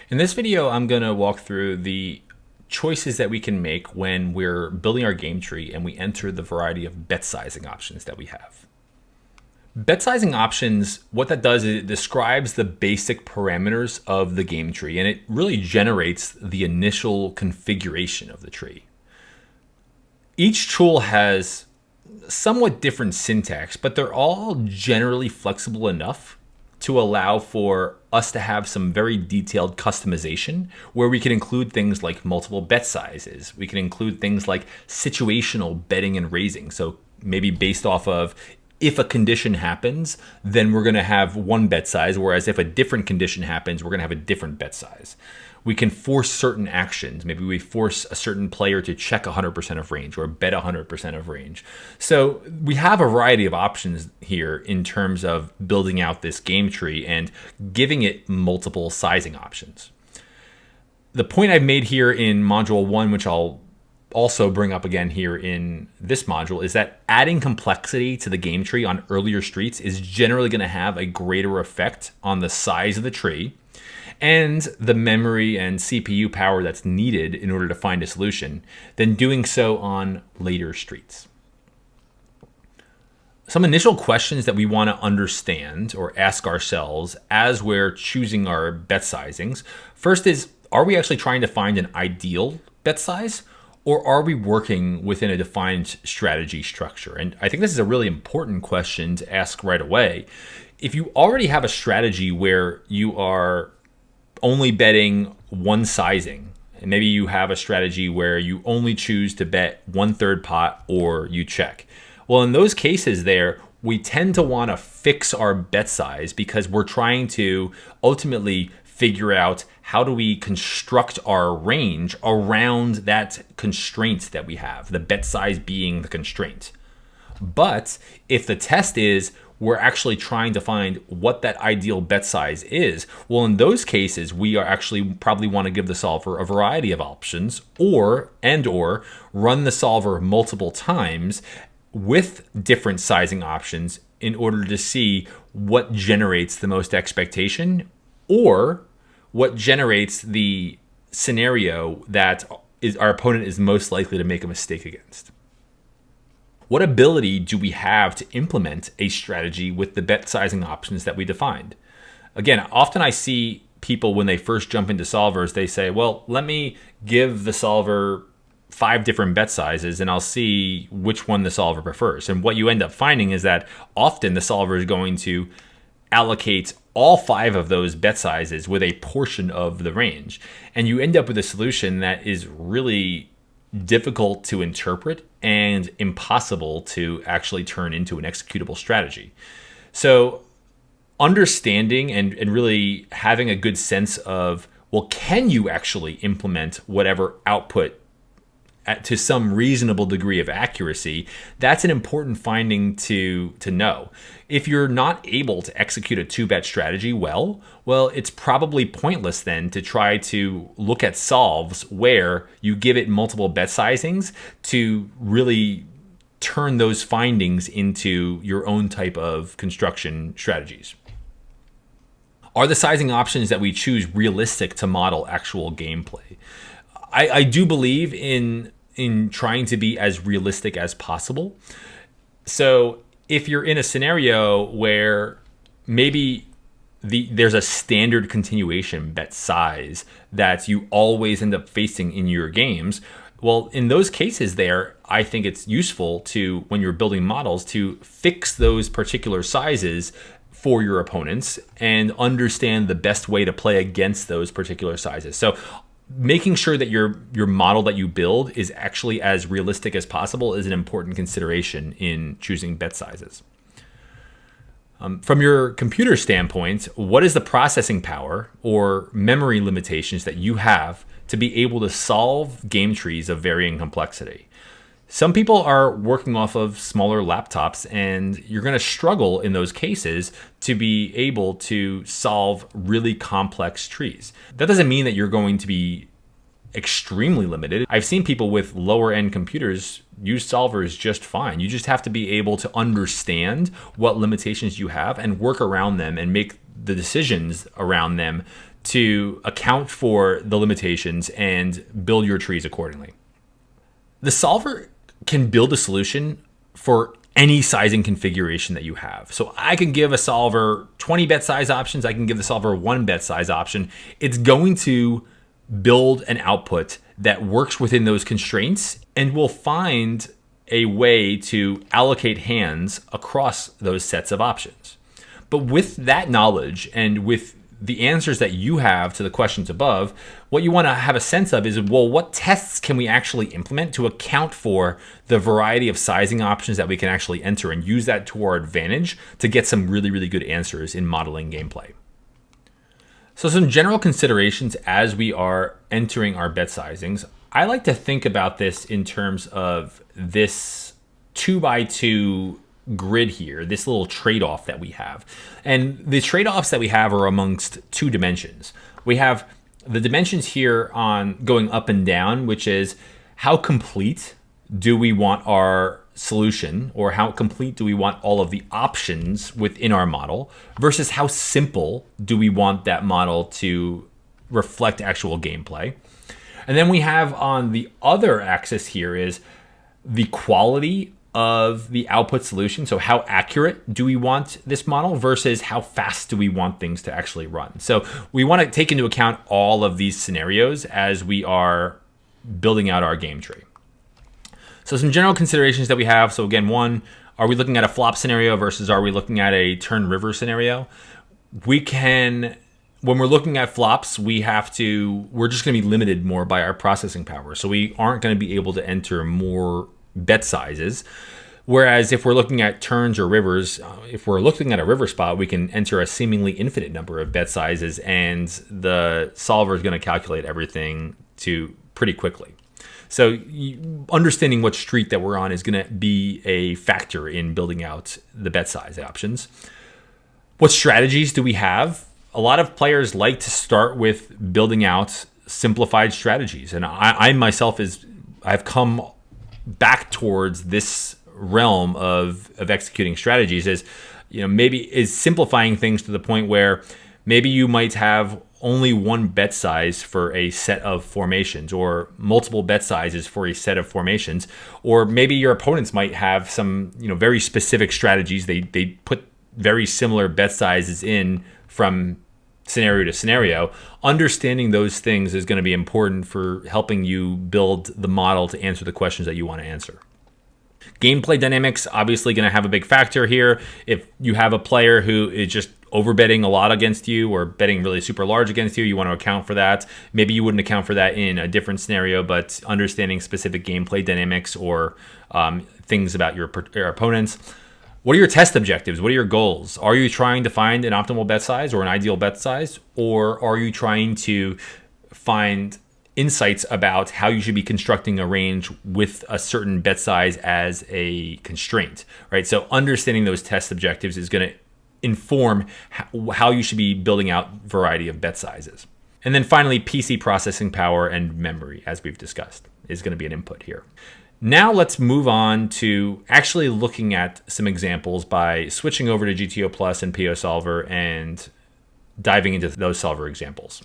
In this video, I'm going to walk through the choices that we can make when we're building our game tree and we enter the variety of bet sizing options that we have. Bet sizing options, what that does is it describes the basic parameters of the game tree, and it really generates the initial configuration of the tree. Each tool has somewhat different syntax, but they're all generally flexible enough to allow for us to have some very detailed customization where we can include things like multiple bet sizes. We can include things like situational betting and raising. So maybe based off of if a condition happens, then we're going to have one bet size, whereas if a different condition happens, we're going to have a different bet size. We can force certain actions. Maybe we force a certain player to check 100% of range or bet 100% of range. So we have a variety of options here in terms of building out this game tree and giving it multiple sizing options. The point I've made here in module 1, which I'll also bring up again here in this module, is that adding complexity to the game tree on earlier streets is generally going to have a greater effect on the size of the tree and the memory and CPU power that's needed in order to find a solution than doing so on later streets. Some initial questions that we want to understand or ask ourselves as we're choosing our bet sizings. First is, are we actually trying to find an ideal bet size, or are we working within a defined strategy structure? And I think this is a really important question to ask right away. If you already have a strategy where you are only betting one sizing, and maybe you have a strategy where you only choose to bet 1/3 pot or you check. Well, in those cases there, we tend to want to fix our bet size because we're trying to ultimately figure out how do we construct our range around that constraint that we have, the bet size being the constraint. But if the test is we're actually trying to find what that ideal bet size is, well, in those cases, we are actually probably want to give the solver a variety of options or run the solver multiple times with different sizing options in order to see what generates the most expectation or what generates the scenario that our opponent is most likely to make a mistake against. What ability do we have to implement a strategy with the bet sizing options that we defined? Again, often I see people when they first jump into solvers, they say, well, let me give the solver 5 different bet sizes and I'll see which one the solver prefers. And what you end up finding is that often the solver is going to allocate all 5 of those bet sizes with a portion of the range. And you end up with a solution that is really difficult to interpret and impossible to actually turn into an executable strategy. So understanding and really having a good sense of, well, can you actually implement whatever output to some reasonable degree of accuracy? That's an important finding to know. If you're not able to execute a 2-bet strategy well, it's probably pointless then to try to look at solves where you give it multiple bet sizings to really turn those findings into your own type of construction strategies. Are the sizing options that we choose realistic to model actual gameplay? I do believe in trying to be as realistic as possible. So if you're in a scenario where maybe there's a standard continuation bet size that you always end up facing in your games, well, in those cases there, I think it's useful to, when you're building models, to fix those particular sizes for your opponents and understand the best way to play against those particular sizes. So making sure that your model that you build is actually as realistic as possible is an important consideration in choosing bet sizes. From your computer standpoint, what is the processing power or memory limitations that you have to be able to solve game trees of varying complexity? Some people are working off of smaller laptops, and you're going to struggle in those cases to be able to solve really complex trees. That doesn't mean that you're going to be extremely limited. I've seen people with lower end computers use solvers just fine. You just have to be able to understand what limitations you have and work around them and make the decisions around them to account for the limitations and build your trees accordingly. The solver can build a solution for any sizing configuration that you have. So I can give a solver 20 bet size options. I can give the solver 1 bet size option. It's going to build an output that works within those constraints and will find a way to allocate hands across those sets of options. But with that knowledge and with the answers that you have to the questions above, what you want to have a sense of is, well, what tests can we actually implement to account for the variety of sizing options that we can actually enter and use that to our advantage to get some really, really good answers in modeling gameplay. So some general considerations as we are entering our bet sizings. I like to think about this in terms of this 2x2 grid here, this little trade-off that we have. And the trade-offs that we have are amongst 2 dimensions. We have the dimensions here on going up and down, which is how complete do we want our solution, or how complete do we want all of the options within our model, versus how simple do we want that model to reflect actual gameplay. And then we have on the other axis here is the quality of the output solution. So how accurate do we want this model versus how fast do we want things to actually run? So we want to take into account all of these scenarios as we are building out our game tree. So some general considerations that we have. So again, 1, are we looking at a flop scenario versus are we looking at a turn river scenario? We can, when we're looking at flops, we're just going to be limited more by our processing power. So we aren't going to be able to enter more bet sizes. Whereas if we're looking at turns or rivers, if we're looking at a river spot, we can enter a seemingly infinite number of bet sizes, and the solver is going to calculate everything to pretty quickly. So understanding what street that we're on is going to be a factor in building out the bet size options. What strategies do we have? A lot of players like to start with building out simplified strategies. And I myself I've come back towards this realm of executing strategies is, maybe is simplifying things to the point where maybe you might have only 1 bet size for a set of formations, or multiple bet sizes for a set of formations, or maybe your opponents might have some very specific strategies. They put very similar bet sizes in from scenario to scenario. Understanding those things is going to be important for helping you build the model to answer the questions that you want to answer. Gameplay dynamics obviously going to have a big factor here. If you have a player who is just overbetting a lot against you or betting really super large against you, you want to account for that. Maybe you wouldn't account for that in a different scenario, but understanding specific gameplay dynamics or things about your opponents. What are your test objectives? What are your goals? Are you trying to find an optimal bet size or an ideal bet size? Or are you trying to find insights about how you should be constructing a range with a certain bet size as a constraint, right? So understanding those test objectives is going to inform how you should be building out variety of bet sizes. And then finally, PC processing power and memory, as we've discussed, is going to be an input here. Now let's move on to actually looking at some examples by switching over to GTO Plus and PioSolver and diving into those solver examples.